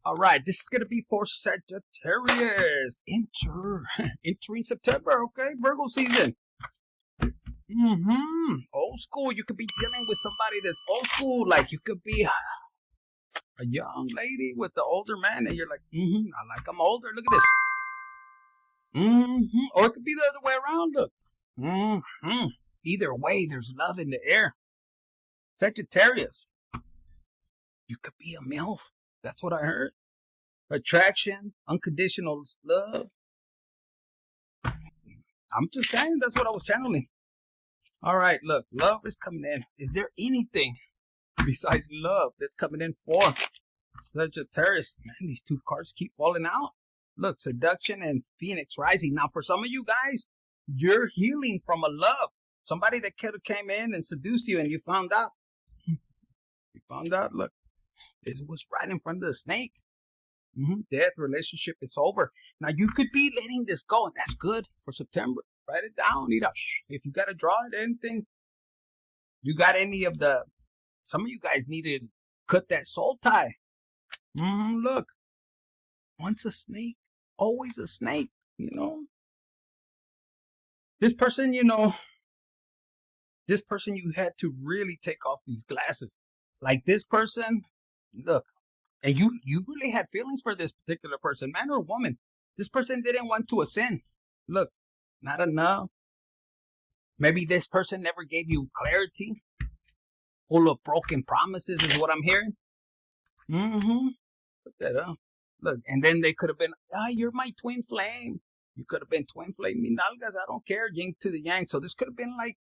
All right, this is going to be for Sagittarius. Entering September, okay? Virgo season. Old school. You could be dealing with somebody that's old school. Like, you could be a young lady with the older man, and you're like, I like them older. Look at this. Or it could be the other way around. Look. Either way, there's love in the air. Sagittarius. You could be a MILF. That's what I heard. Attraction, unconditional love. I'm just saying, that's what I was channeling. All right, look, love is coming in. Is there anything besides love that's coming in for Sagittarius? Man, these two cards keep falling out. Look, seduction and Phoenix rising. Now, for some of you guys, you're healing from a love. Somebody that could have came in and seduced you and you found out. You found out, look, it was right in front of the snake. Death, relationship is over. Now, you could be letting this go, and that's good for September. Write it down. If you got to draw it, anything, you got any of the, some of you guys need to cut that soul tie. Look, once a snake, always a snake, you know. This person, you had to really take off these glasses. Like this person, look, and you really had feelings for this particular person, man or woman. This person didn't want to ascend. Look, not enough. Maybe this person never gave you clarity. Full of broken promises is what I'm hearing. Put that up. Look, and then they could have been, you're my twin flame. You could have been twin flame. Nalgas, I don't care. Yin to the yang. So this could have been like,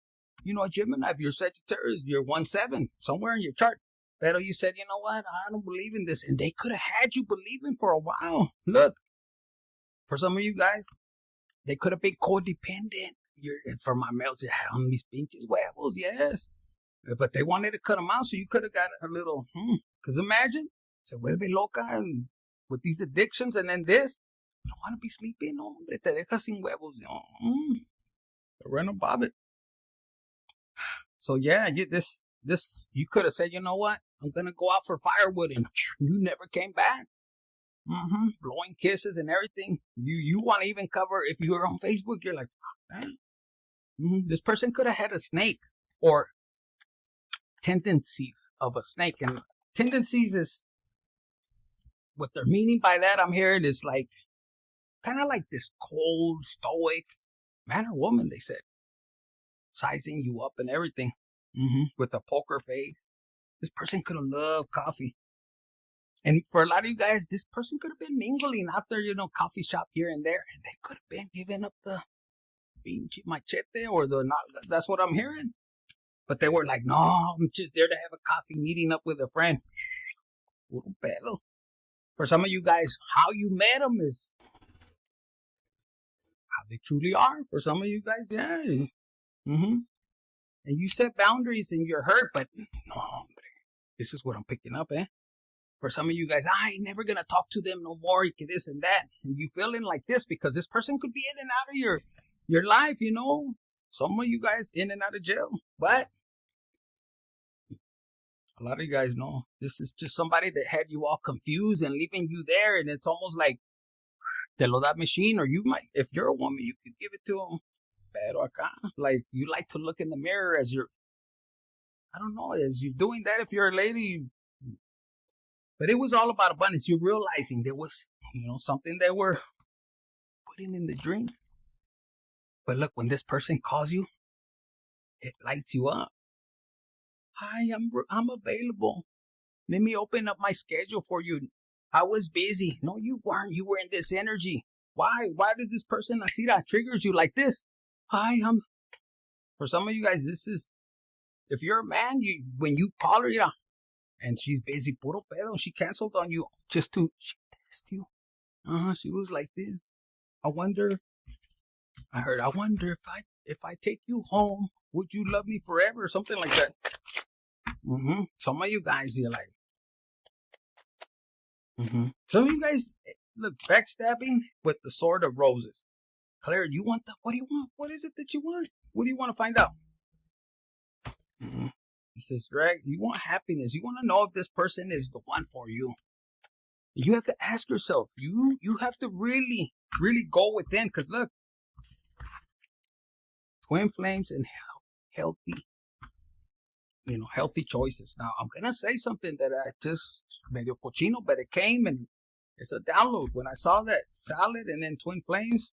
a Gemini. If you're Sagittarius, you're 1-7, somewhere in your chart. Pero you said, you know what? I don't believe in this. And they could have had you believing for a while. Look, for some of you guys, they could have been codependent. For my males, you had on these pinches huevos, yes. But they wanted to cut them out, so you could have got a little, Because imagine, se vuelve loca and with these addictions and then this. You don't want to be sleeping, no. Te deja sin huevos. Run above it. So yeah, you could have said, you know what? I'm going to go out for firewood, and you never came back. Blowing kisses and everything. You want to even cover, if you're on Facebook, you're like, this person could have had a snake or tendencies of a snake. And tendencies is, what they're meaning by that, I'm hearing, is like, kind of like this cold, stoic man or woman, they said. Sizing you up and everything. With a poker face. This person could have loved coffee. And for a lot of you guys, this person could have been mingling out there, coffee shop here and there. And they could have been giving up the pinche machete or the nalgas. That's what I'm hearing. But they were like, no, I'm just there to have a coffee, meeting up with a friend. Puro pedo. For some of you guys, how you met them is how they truly are. For some of you guys, yeah. And you set boundaries and you're hurt, but no, this is what I'm picking up, For some of you guys, I ain't never going to talk to them no more, this and that. And you feeling like this because this person could be in and out of your life, Some of you guys in and out of jail. But a lot of you guys know this is just somebody that had you all confused and leaving you there. And it's almost like te lo da machine, or you might, if you're a woman, you could give it to them. Pero acá, like, you like to look in the mirror as you're doing that if you're a lady. But it was all about abundance. You're realizing there was, something they were putting in the drink. But look, when this person calls you, it lights you up. Hi, I'm available. Let me open up my schedule for you. I was busy. No, you weren't. You were in this energy. Why? Why does this person, así that triggers you like this? Hi, for some of you guys, this is, if you're a man, when you call her, and she's busy, puro pedo, she canceled on you just to test you. She was like this. I wonder if I take you home, would you love me forever? Or something like that. Some of you guys, you're like, Some of you guys, look, backstabbing with the sword of roses. Claire, you want what do you want? What is it that you want? What do you want to find out? He says, Greg, you want happiness. You want to know if this person is the one for you. You have to ask yourself. You have to really go within. Because look, twin flames and healthy, healthy choices. Now, I'm going to say something that I just medio cochino, but it came and it's a download. When I saw that salad and then twin flames,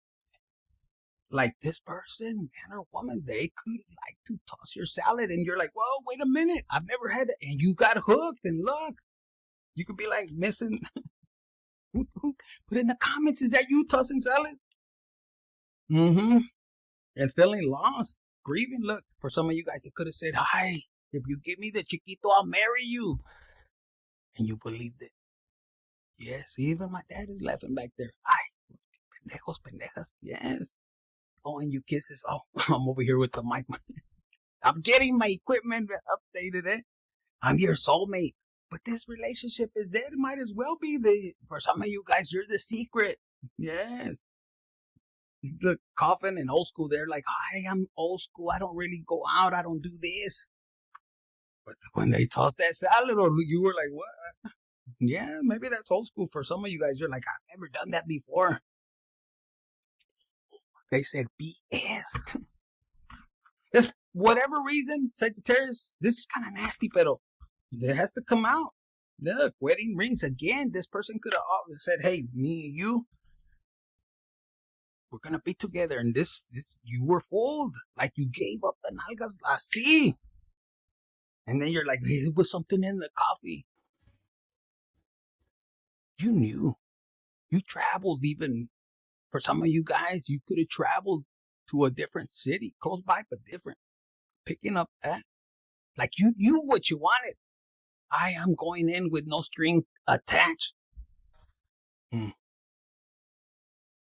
like this person, man or woman, they could like to toss your salad and you're like, whoa, wait a minute. I've never had that. And you got hooked and look, you could be like missing. Put in the comments, is that you tossing salad? And feeling lost, grieving. Look, for some of you guys, they could have said, hi, if you give me the chiquito, I'll marry you. And you believed it. Yes, even my dad is laughing back there. Ay, pendejos, pendejas. Yes. Oh, and you kisses. Oh, I'm over here with the mic. I'm getting my equipment updated. I'm your soulmate. But this relationship is dead. It might as well be for some of you guys, you're the secret. Yes. The coffin and old school, they're like, hi, I'm old school. I don't really go out. I don't do this. But when they tossed that salad, or you were like, what? Yeah, maybe that's old school. For some of you guys, you're like, I've never done that before. They said BS. This, whatever reason, Sagittarius, this is kind of nasty, pero it has to come out. Look, wedding rings again. This person could have said, hey, me and you, we're going to be together. And this, you were fooled. Like you gave up the nalgas así. And then you're like, hey, there was something in the coffee. You knew. You traveled even. For some of you guys, you could have traveled to a different city, close by, but different. Picking up that. Like you knew what you wanted. I am going in with no string attached.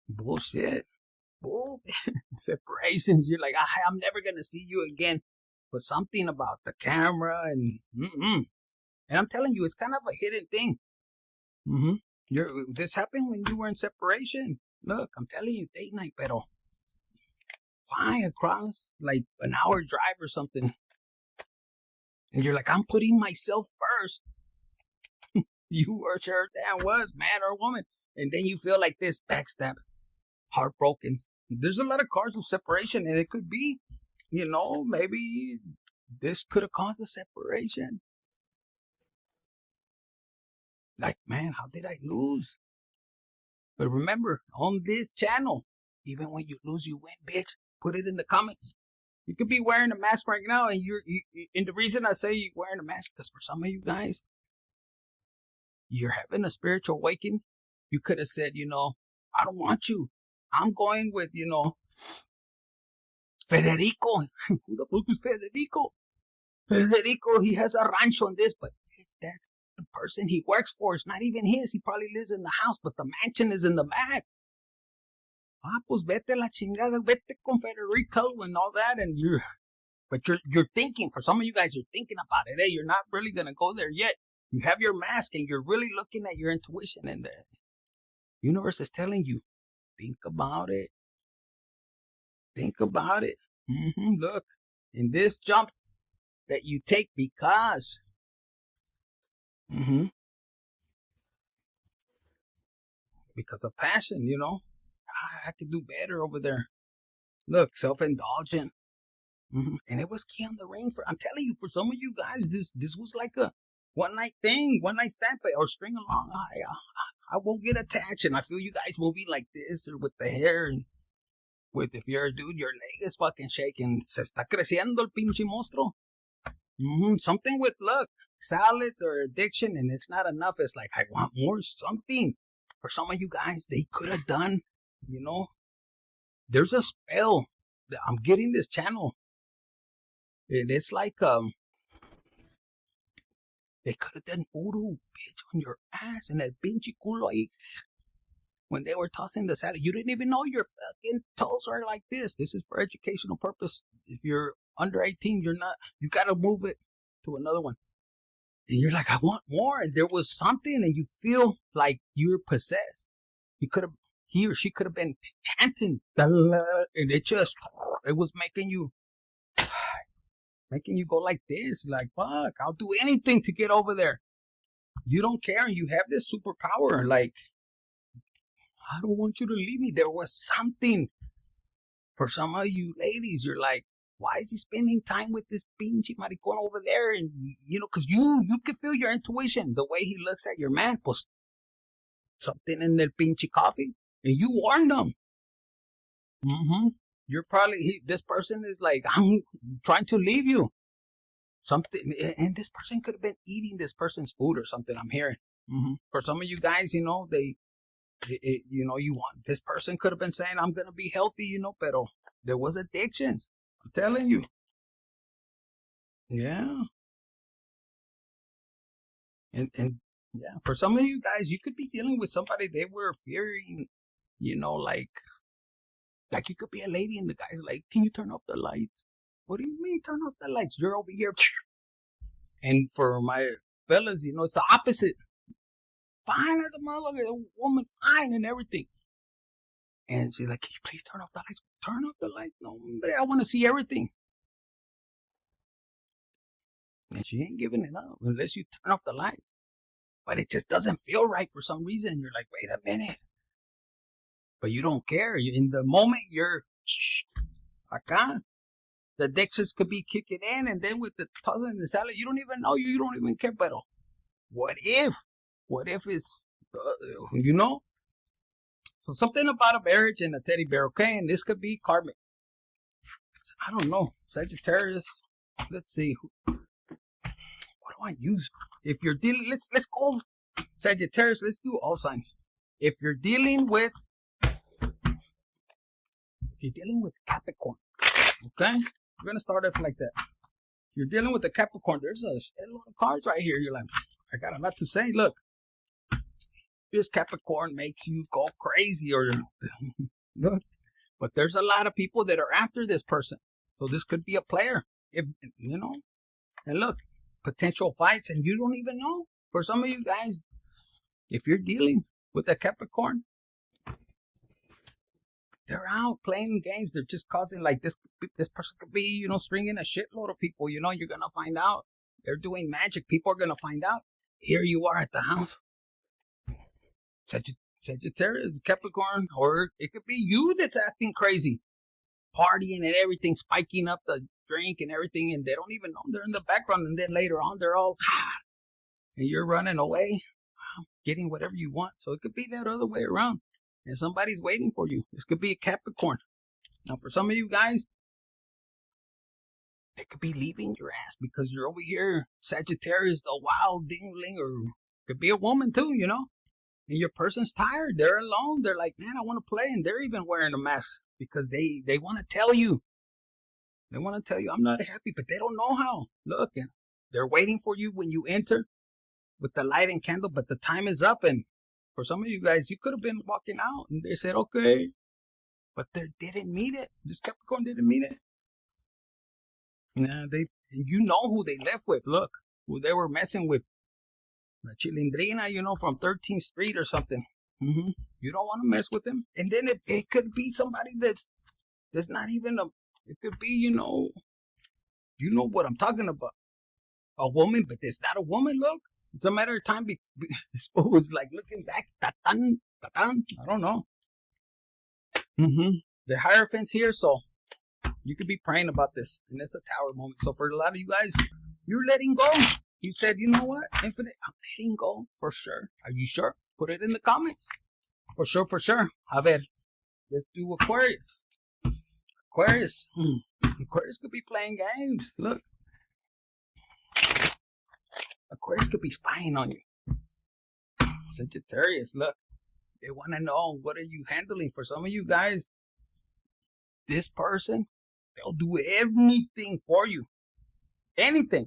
Bullshit. Bull. Separations. You're like, I'm never going to see you again. But something about the camera and I'm telling you, it's kind of a hidden thing. This happened when you were in separation. Look, I'm telling you, date night, pero fly across like an hour drive or something. And you're like, I'm putting myself first. You were sure damn was, man or woman. And then you feel like this, backstab, heartbroken. There's a lot of cards of separation, and it could be, maybe this could have caused a separation. Like, man, how did I lose? But remember, on this channel, even when you lose, you win, bitch. Put it in the comments. You could be wearing a mask right now, and and the reason I say you're wearing a mask, because for some of you guys, you're having a spiritual awakening. You could have said, I don't want you. I'm going with, Federico. Who the fuck is Federico? Federico, he has a rancho on this, but that's the person he works for. It's not even his. He probably lives in the house, but the mansion is in the back. Pues vete la chingada, vete con Federico and all that, and you're thinking, for some of you guys, you're thinking about it. Hey, you're not really going to go there yet. You have your mask and you're really looking at your intuition, and the universe is telling you, think about it. Think about it. Look, in this jump that you take because of passion, I could do better over there. Look, self-indulgent. And it was key on the ring. I'm telling you, for some of you guys, this was like a one-night thing, one-night stand, or string along. I won't get attached, and I feel you guys moving like this, or with the hair, and if you're a dude, your leg is fucking shaking. Se está creciendo el pinche monstruo. Something with, look, salads or addiction, and it's not enough. It's like, I want more something. For some of you guys, they could have done, there's a spell. I'm getting this channel. And it's like, they could have done voodoo, bitch, on your ass and that pinche culo ahí. When they were tossing the salad, you didn't even know your fucking toes are like this. This is for educational purpose. If you're under 18, you gotta move it to another one. And you're like, I want more. And there was something, and you feel like you're possessed. He or she could have been chanting, and it was making you go like this, like, fuck, I'll do anything to get over there. You don't care, and you have this superpower. Like, I don't want you to leave me. There was something. For some of you ladies, you're like, why is he spending time with this pinche maricón over there? And, you know, because you can feel your intuition, the way he looks at your man. Pues, something in the pinche coffee. And you warned them. You're probably, this person is like, I'm trying to leave you. Something, and this person could have been eating this person's food or something, I'm hearing. For some of you guys, you know, you know, you want, this person could have been saying, I'm going to be healthy, you know, pero there was addictions. I'm telling you. Yeah. And yeah, for some of you guys, you could be dealing with somebody they were fearing, you know, like you could be a lady and the guy's like, can you turn off the lights? What do you mean turn off the lights? You're over here. And for my fellas, you know, it's the opposite. Fine as a motherfucker, a woman, fine and everything. And she's like, can you please turn off the lights? Turn off the lights? No, but I want to see everything. And she ain't giving it up unless you turn off the lights. But it just doesn't feel right for some reason. You're like, wait a minute. But you don't care. In the moment, you're acá. The addictions could be kicking in, and then with the tossing and the salad, you don't even know. You don't even care. But what if? What if it's, you know? So something about a marriage and a teddy bear, okay? And this could be karmic. I don't know. Sagittarius. Let's see. What do I use? If you're dealing, let's go. Sagittarius, let's do all signs. If you're dealing with Capricorn, okay? We're going to start off like that. If you're dealing with the Capricorn, there's a lot of cards right here. You're like, I got a lot to say. Look. This Capricorn makes you go crazy, or but there's a lot of people that are after this person. So this could be a player, if you know. And look, potential fights, and you don't even know. For some of you guys, if you're dealing with a Capricorn, they're out playing games. They're just causing, like, this person could be, you know, stringing a shitload of people. You know, you're gonna find out. They're doing magic. People are gonna find out. Here you are at the house. Sagittarius, Capricorn, or it could be you that's acting crazy, partying and everything, spiking up the drink and everything, and they don't even know they're in the background. And then later on, they're all, and you're running away, getting whatever you want. So it could be that other way around, and somebody's waiting for you. This could be a Capricorn. Now, for some of you guys, they could be leaving your ass because you're over here, Sagittarius, the wild dingling, or it could be a woman too, you know. And your person's tired. They're alone. They're like, man, I want to play. And they're even wearing a mask because they want to tell you. They want to tell you, I'm not happy, but they don't know how. Look, and they're waiting for you when you enter with the light and candle, but the time is up. And for some of you guys, you could have been walking out and they said, okay, but they didn't mean it. This Capricorn didn't mean it. Nah, you know who they left with. Look, who they were messing with. La Chilindrina, you know, from 13th Street or something. You don't want to mess with them. And then it could be somebody that's not even it could be, you know what I'm talking about. A woman, but it's not a woman, look. It's a matter of time. This fool was like looking back. Ta-tan, ta-tan. I don't know. The Hierophant's here, so you could be praying about this. And it's a tower moment. So for a lot of you guys, you're letting go. You said, you know what, Infinite, I'm letting go for sure. Are you sure? Put it in the comments. For sure, for sure. A ver, let's do Aquarius. Aquarius could be playing games. Look. Aquarius could be spying on you. Sagittarius, look. They want to know, what are you handling? For some of you guys, this person, they'll do anything for you. Anything.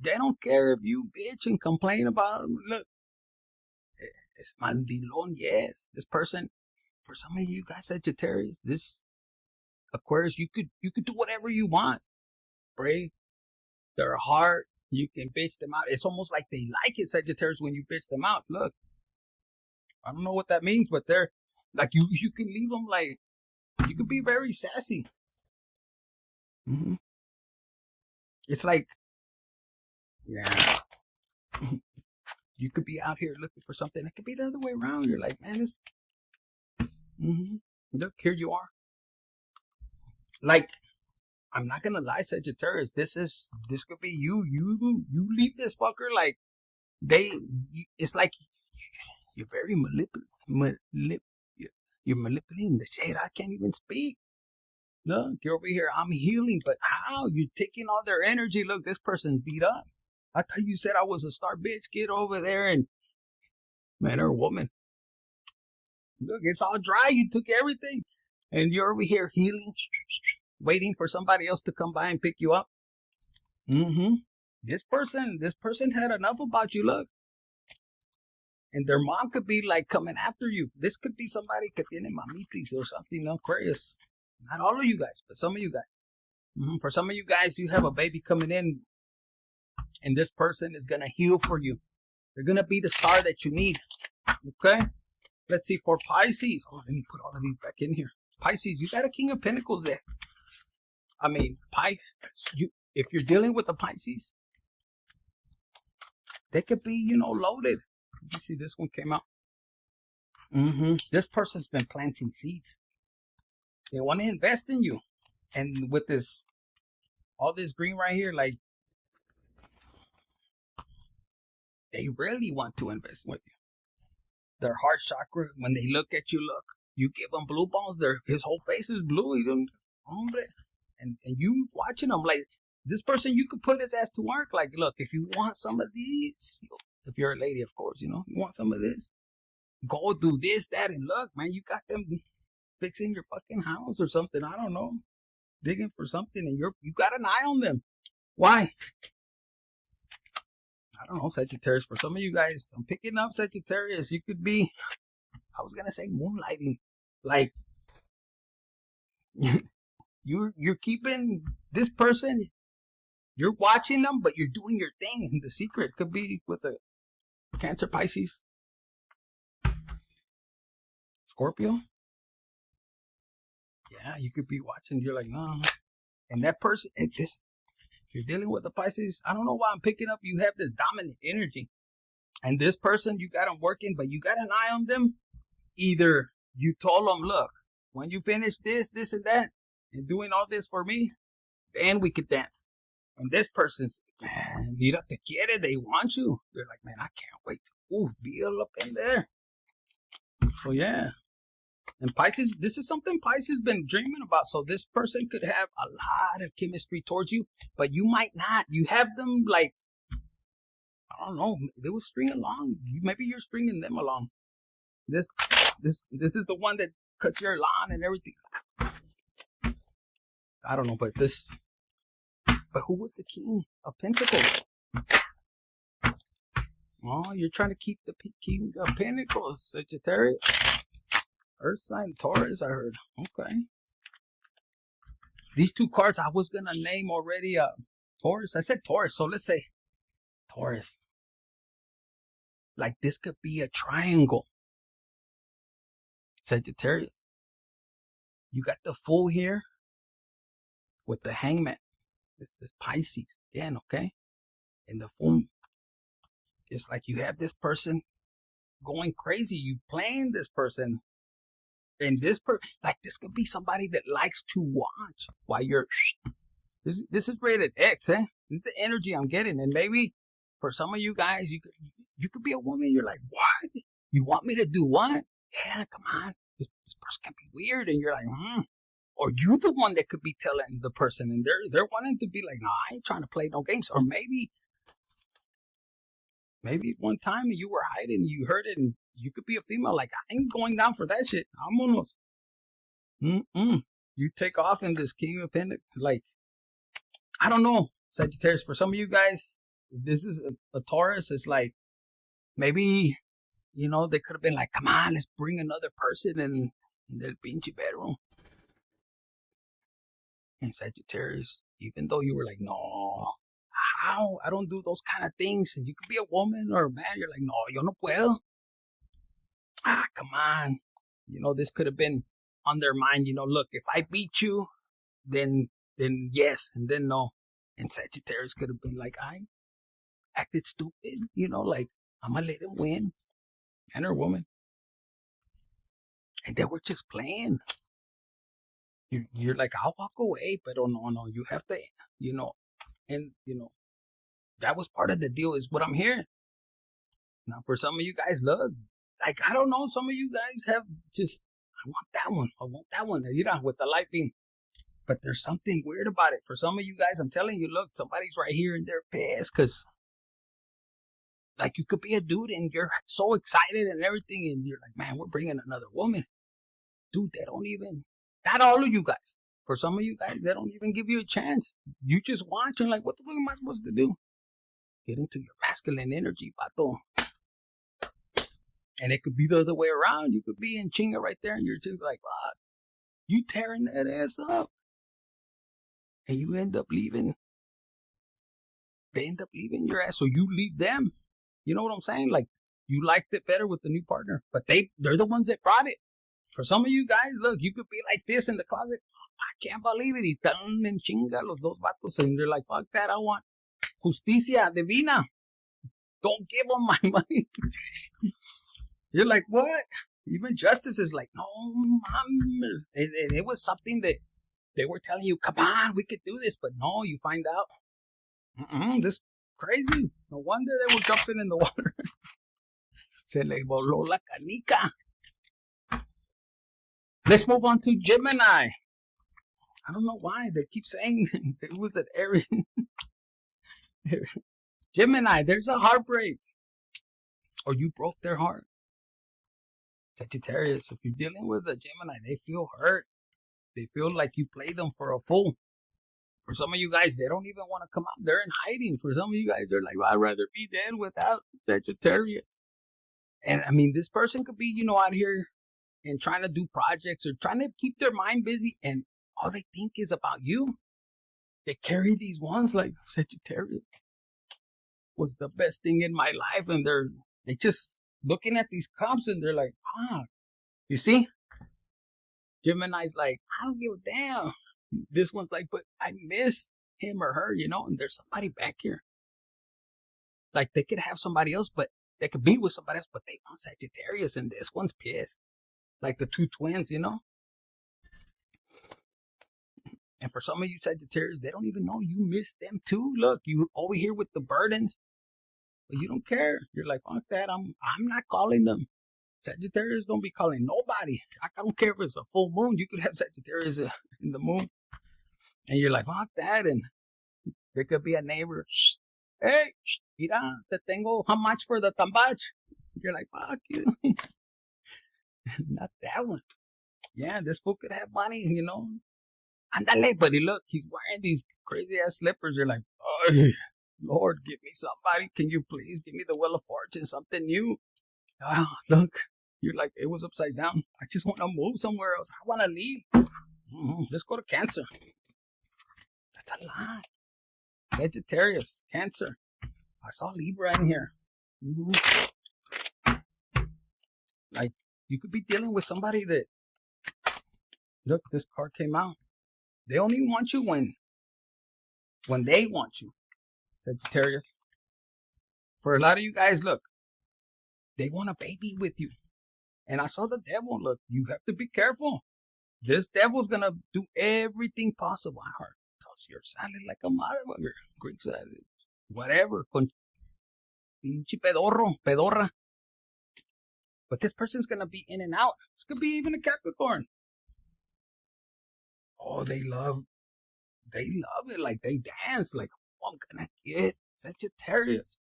They don't care if you bitch and complain about them. Look, it's mandilon, yes. This person, for some of you guys, Sagittarius, this Aquarius, you could do whatever you want. Break their heart. You can bitch them out. It's almost like they like it, Sagittarius, when you bitch them out. Look, I don't know what that means, but they're like, you can leave them like, you could be very sassy. It's like, yeah. You could be out here looking for something. It could be the other way around. You're like, man, this. Look, here you are. Like, I'm not gonna lie, Sagittarius. This could be you. You leave this fucker like it's like you're very you're manipulating the shit. I can't even speak. Look, you're over here. I'm healing, but how? You're taking all their energy. Look, this person's beat up. I thought you said I was a star bitch. Get over there and man or woman. Look, it's all dry. You took everything, and you're over here healing, waiting for somebody else to come by and pick you up. This person had enough about you. Look, and their mom could be like coming after you. This could be somebody que tiene mamitis or something. Aquarius. Not all of you guys, but some of you guys. For some of you guys, you have a baby coming in, and this person is gonna heal for you. They're gonna be the star that you need. Okay. Let's see, for Pisces. Oh, let me put all of these back in here. Pisces, you got a King of Pentacles there. I mean, Pisces, if you're dealing with the Pisces, they could be, loaded. You see, this one came out. This person's been planting seeds. They want to invest in you. And with all this green right here, like, they really want to invest with you. Their heart chakra, when they look at you, you give them blue balls. His whole face is blue. And you watching them like this person, you could put his ass to work. Like, look, if you want some of these, if you're a lady, of course, you want some of this, go do this, that, and look, man, you got them fixing your fucking house or something. I don't know, digging for something, and you got an eye on them. Why? I don't know, Sagittarius. For some of you guys, I'm picking up Sagittarius. You could be, I was gonna say moonlighting, like you're keeping this person. You're watching them, but you're doing your thing. And the secret could be with a Cancer, Pisces, Scorpio. Yeah, you could be watching. You're like, no. And that person, if you're dealing with the Pisces, I don't know why I'm picking up. You have this dominant energy. And this person, you got them working, but you got an eye on them. Either you told them, look, when you finish this, and that, and doing all this for me, then we could dance. And this person's, man, mira te quiere, they want you. They're like, man, I can't wait to be up in there. So yeah. And Pisces, this is something Pisces been dreaming about. So this person could have a lot of chemistry towards you, but you might not. You have them like, I don't know, they will string along. Maybe you're stringing them along. This is the one that cuts your lawn and everything. I don't know, but who was the King of Pentacles? Oh, you're trying to keep the King of Pentacles, Sagittarius. Earth sign, Taurus, I heard. Okay. These two cards I was going to name already. Taurus. I said Taurus, so let's say Taurus. Like this could be a triangle. Sagittarius. You got the Fool here with the Hangman. This is Pisces again, okay? And the Fool, it's like you have this person going crazy. You playing this person. And this could be somebody that likes to watch while you're. This is rated X, eh? This is the energy I'm getting, and maybe for some of you guys, you could be a woman. You're like, what? You want me to do what? Yeah, come on. This person can be weird, and you're like, Or you're the one that could be telling the person, and they're wanting to be like, no, I ain't trying to play no games. Or maybe one time you were hiding, you heard it, and you could be a female. Like, I ain't going down for that shit. Vámonos. You take off in this King of Pentacles. Like, I don't know, Sagittarius. For some of you guys, if this is a Taurus, it's like maybe they could have been like, come on, let's bring another person in the pinche bedroom. And Sagittarius, even though you were like, no, how? I don't do those kind of things. And you could be a woman or a man. You're like, no, yo no puedo. Come on. This could have been on their mind. Look, if I beat you, then yes, and then no. And Sagittarius could have been like, I acted stupid, like I'm going to let him win. Man or woman. And they were just playing. You're like, I'll walk away, but oh no, you have to, and that was part of the deal is what I'm hearing. Now, for some of you guys, look, like, I don't know, some of you guys have just, I want that one, with the light beam. But there's something weird about it. For some of you guys, I'm telling you, look, somebody's right here and they're pissed because, like, you could be a dude and you're so excited and everything, and you're like, man, we're bringing another woman. Dude, they don't even, not all of you guys. For some of you guys, they don't even give you a chance. You just watch and like, what the fuck am I supposed to do? Get into your masculine energy, pato. And it could be the other way around. You could be in chinga right there and you're just like, fuck, you tearing that ass up. And you end up leaving. They end up leaving your ass, so you leave them. You know what I'm saying? Like, you liked it better with the new partner, but they're the ones that brought it. For some of you guys, look, you could be like this in the closet. I can't believe it. Y tan en chinga los dos vatos, and they're like, fuck that, I want justicia divina. Don't give them my money. You're like, what? Even justice is like, no, mom. And it was something that they were telling you, come on, we could do this. But no, you find out, this crazy. No wonder they were jumping in the water. Se le voló la canica. Let's move on to Gemini. I don't know why they keep saying it was an Aries. Gemini, there's a heartbreak. Or you broke their heart. Sagittarius, if you're dealing with a Gemini, they feel hurt. They feel like you played them for a fool. For some of you guys, they don't even want to come out. They're in hiding. For some of you guys, they're like, well, I'd rather be dead without Sagittarius. And I mean, this person could be, out here and trying to do projects or trying to keep their mind busy. And all they think is about you. They carry these ones like Sagittarius was the best thing in my life. And they just looking at these cups and they're like, you see? Gemini's like, I don't give a damn. This one's like, but I miss him or her, and there's somebody back here. Like, they could have somebody else, but they could be with somebody else, but they want Sagittarius, and this one's pissed. Like the two twins, And for some of you Sagittarius, they don't even know you miss them too. Look, you over here with the burdens, but you don't care. You're like, fuck that, I'm not calling them. Sagittarius don't be calling nobody. I don't care if it's a full moon. You could have Sagittarius in the moon. And you're like, fuck that. And there could be a neighbor. Hey, mira, te tengo how much for the tambach? You're like, fuck you. Not that one. Yeah, this fool could have money, Andale, buddy, look, he's wearing these crazy ass slippers. You're like, oh, Lord, give me somebody. Can you please give me the Wheel of Fortune, something new? Oh, look, you're like, it was upside down. I just want to move somewhere else. I want to leave. Let's go to Cancer. That's a lot. Sagittarius, Cancer. I saw Libra in here. Like, you could be dealing with somebody that, look, this card came out. They only want you when they want you, Sagittarius. For a lot of you guys, look, they want a baby with you. And I saw the devil. Look, you have to be careful. This devil's going to do everything possible. I heard you're sounding like a motherfucker. Greek salad. Whatever. Con pinche pedorra. But this person's going to be in and out. This could be even a Capricorn. Oh, they love it. Like, they dance. Like, oh, I'm going to get Sagittarius.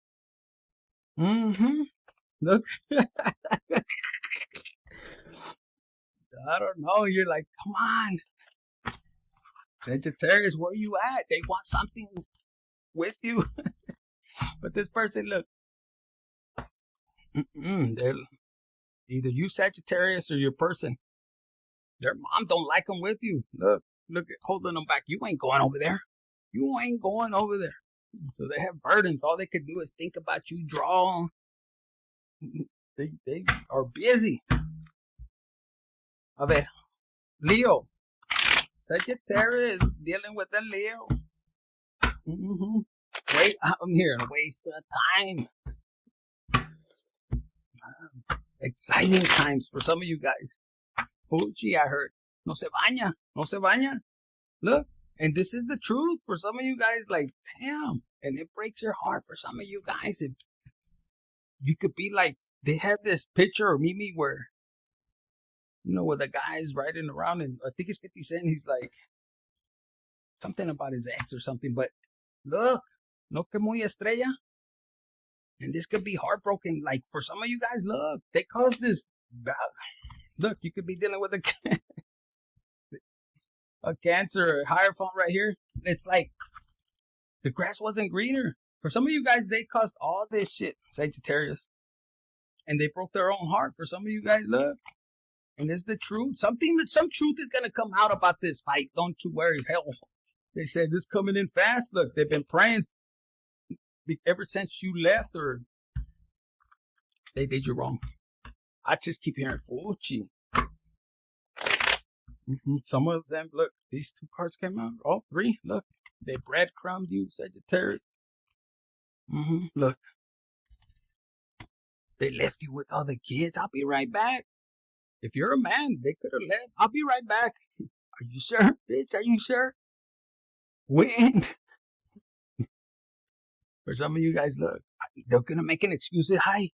Look. I don't know. You're like, come on. Sagittarius, where you at? They want something with you. But this person, look. They're either you Sagittarius or your person. Their mom don't like them with you. Look, holding them back. You ain't going over there. So they have burdens. All they could do is think about you, draw. They are busy. A ver, Leo. Sagittarius dealing with a Leo. Wait, I'm here. Waste of time. Exciting times for some of you guys. Fuji, I heard. No se baña. No se baña. Look. And this is the truth for some of you guys. Like, damn. And it breaks your heart for some of you guys. If you could be like, they had this picture of Mimi where, you know, where the guy's riding around, and I think it's 50 Cent. He's like, something about his ex or something. But look, no que muy estrella. And this could be heartbroken. Like, for some of you guys, look, they caused this. Look, you could be dealing with a cancer, a hierophant right here. It's like the grass wasn't greener. For some of you guys, they caused all this shit, Sagittarius. And they broke their own heart. For some of you guys, look. And it's the truth. Some truth is going to come out about this fight. Don't you worry. Hell, they said this coming in fast. Look, they've been praying ever since you left, or they did you wrong. I just keep hearing Fuji. Some of them, look, these two cards came out. All three, look, they breadcrumbed you, Sagittarius. Look, they left you with all the kids. I'll be right back. If you're a man, they could have left. I'll be right back. Are you sure, bitch? Are you sure? When? For some of you guys, look, they're gonna make an excuse. Hi,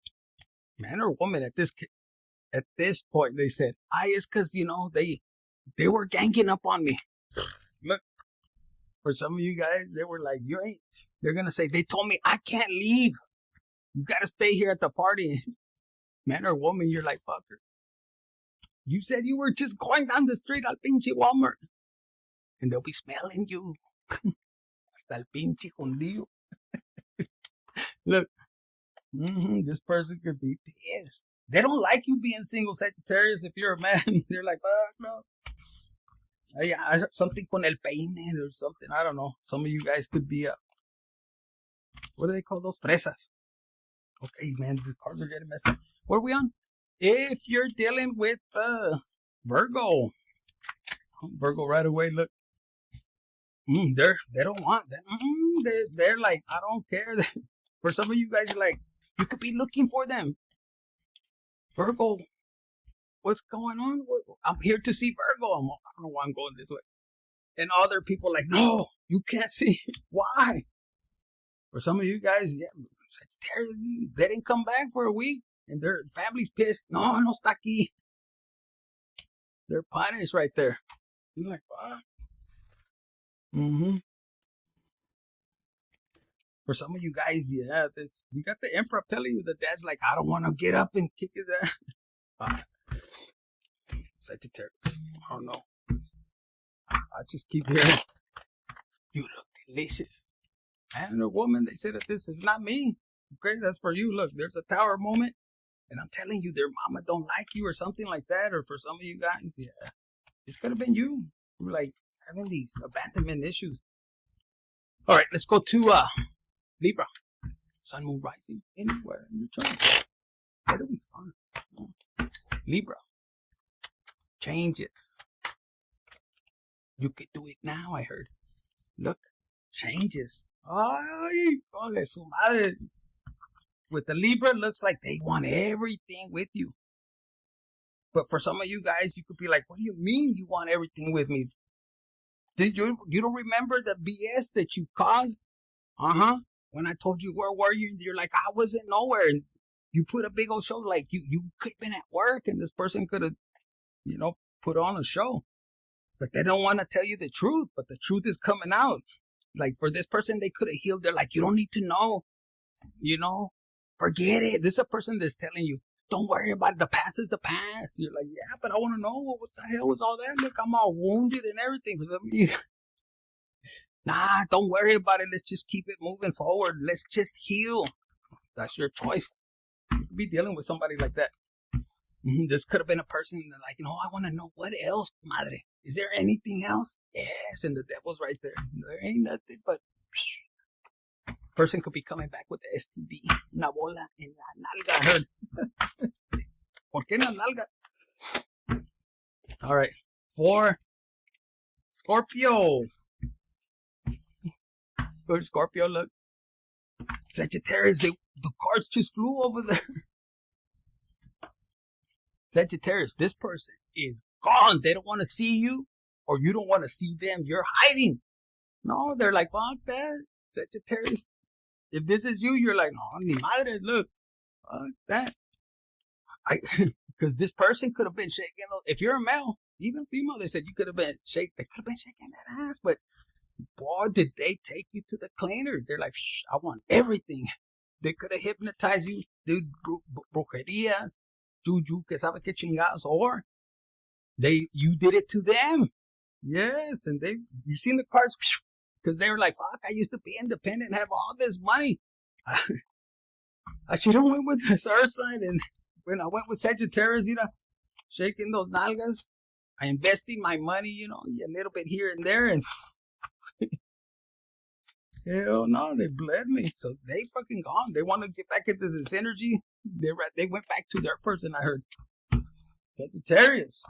man or woman. At this point, they said, "I is because you know they were ganging up on me." Look, for some of you guys, they were like, "You ain't." They're gonna say, "They told me I can't leave. You gotta stay here at the party." Man or woman, you're like, "Fucker." You said you were just going down the street al pinche Walmart, and they'll be smelling you. Hasta el pinche hundido. Look, this person could be pissed. They don't like you being single, Sagittarius. If you're a man, they're like, fuck no. Something con el peine or something. I don't know. Some of you guys could be, what do they call those? Fresas. Okay, man, the cards are getting messed up. What are we on? If you're dealing with Virgo. Virgo right away, look. They don't want that. They're like, I don't care. For some of you guys, you're like, you could be looking for them. Virgo, what's going on? I'm here to see Virgo. I don't know why I'm going this way. And other people like, no, you can't see. Why? For some of you guys, yeah, they didn't come back for a week. And their family's pissed. No está aquí. They're punished right there. You're like, what? For some of you guys, yeah, you got the emperor telling you that dad's like, I don't want to get up and kick his ass. Sagittarius, I don't know. I just keep hearing, you look delicious. Man or woman, they said that this is not me. Okay, that's for you. Look, there's a tower moment. And I'm telling you, their mama don't like you or something like that. Or for some of you guys, yeah, this could have been you. You're like having these abandonment issues. All right, let's go to Libra. Sun, moon, rising, anywhere in your chart. Where do we start? Libra. Changes. You could do it now, I heard. Look, changes. Ay, de su madre. With the Libra, looks like they want everything with you. But for some of you guys, you could be like, what do you mean you want everything with me? Did you don't remember the BS that you caused? When I told you where were you, you're like, I wasn't nowhere. And you put a big old show, like you could have been at work and this person could have, put on a show. But they don't want to tell you the truth, but the truth is coming out. Like for this person, they could have healed. They're like, you don't need to know, forget it. This is a person that's telling you, don't worry about it. The past is the past. You're like, yeah, but I want to know what the hell was all that? Look, I'm all wounded and everything. For some of you, nah, don't worry about it. Let's just keep it moving forward. Let's just heal. That's your choice. You could be dealing with somebody like that. This could have been a person that like, I want to know what else, madre. Is there anything else? Yes, and the devil's right there. There ain't nothing but... Person could be coming back with the STD. Una bola en la nalga. I heard. ¿Por qué en la nalga? All right. For Scorpio. Good Scorpio, look. Sagittarius, the cards just flew over there. Sagittarius, this person is gone. They don't want to see you, or you don't want to see them. You're hiding. No, they're like, fuck that. Sagittarius, if this is you, you're like, no, ni madres, look. Fuck that. Because this person could have been shaking. If you're a male, even female, they said you could have been shaking. They could have been shaking that ass, but boy, did they take you to the cleaners. They're like, shh, I want everything. They could have hypnotized you, dude, brujerías, juju, que sabe que chingados, or you did it to them. Yes, and you seen the cards, because they were like, fuck, I used to be independent and have all this money. I should have went with this earth sign, and when I went with Sagittarius, shaking those nalgas, I invested my money, a little bit here and there, and hell no, they bled me. So they fucking gone. They want to get back into this energy. They went back to their person, I heard. Sagittarius.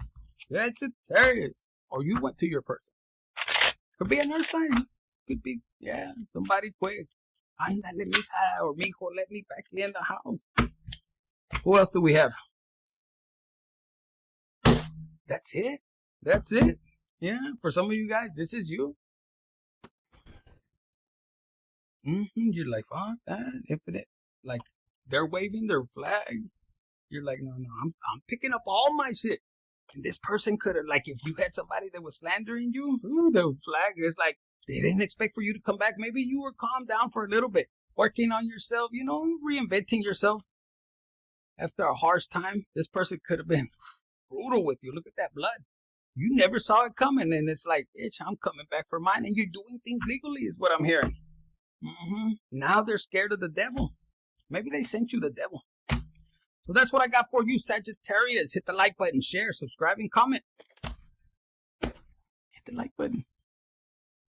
Or you went to your person. Could be an earth sign. Could be, somebody quick. Ándale, mija, or mijo, let me back in the house. Who else do we have? That's it. Yeah, for some of you guys, this is you. You're like, fuck that, infinite. Like, they're waving their flag. You're like, no, I'm picking up all my shit. And this person could have, like, if you had somebody that was slandering you, the flag is like, they didn't expect for you to come back. Maybe you were calmed down for a little bit, working on yourself, reinventing yourself. After a harsh time, this person could have been brutal with you. Look at that blood. You never saw it coming, and it's like, bitch, I'm coming back for mine, and you're doing things legally is what I'm hearing. Now they're scared of the devil. Maybe they sent you the devil. So that's what I got for you, Sagittarius. Hit the like button, share, subscribe, and comment. Hit the like button.